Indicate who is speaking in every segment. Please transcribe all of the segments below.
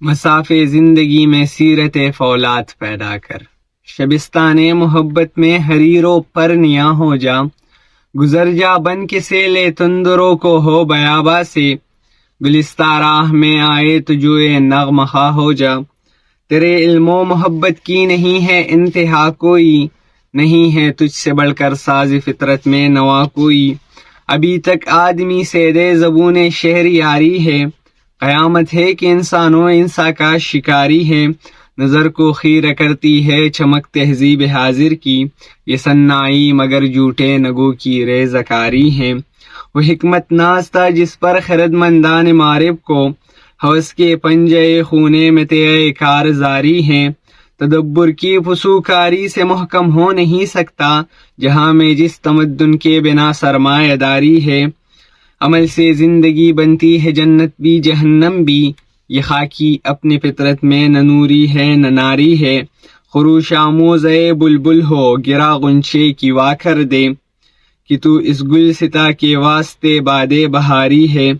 Speaker 1: مساف زندگی میں سیرت فولاد پیدا کر، شبستان محبت میں حریرو پر نیا ہو جا، گزر جا بن کے سیلے تندروں کو ہو بیابا سے، گلستہ راہ میں آئے تو جوئے نغمہ خواہ ہو جا، تیرے علم و محبت کی نہیں ہے انتہا کوئی، نہیں ہے تجھ سے بڑھ کر ساز فطرت میں نوا کوئی، ابھی تک آدمی سے دے زبون شہریاری ہے، قیامت ہے کہ انسانوں انسا کا شکاری ہے، نظر کو خیرہ کرتی ہے چمک تہذیب حاضر کی، یہ سنائی مگر جھوٹے نگوں کی ریزکاری ہے، وہ حکمت ناز تھا جس پر خرد مندان معرب کو، ہوس کے پنجے خونے میں تیرے کارزاری ہیں، تدبر کی فسوکاری سے محکم ہو نہیں سکتا، جہاں میں جس تمدن کے بنا سرمایہ داری ہے، عمل سے زندگی بنتی ہے جنت بھی جہنم بھی، یہ خاکی اپنی فطرت میں نہ نوری ہے نہ ناری ہے، خروش آموز اے بلبل ہو گرا غنچے کی وا کر دے، کہ تو اس گل ستا کے واسطے بادے بہاری ہے،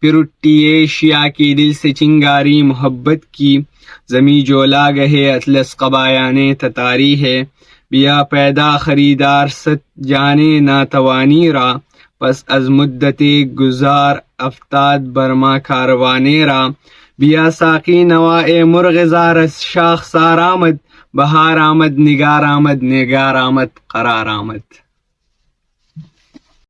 Speaker 1: پھر اٹھتی ایشیا کی دل سے چنگاری محبت کی، زمیں جولا گہے اطلس قبایانے تتاری ہے، بیا پیدا خریدار ست جانے ناتوانی را، پس از مدت گزار افتاد برما کاروانے را، بیا ساقی نوائے مرغ زارس شاخ سار آمد، بہار آمد نگار آمد نگار آمد قرار آمد۔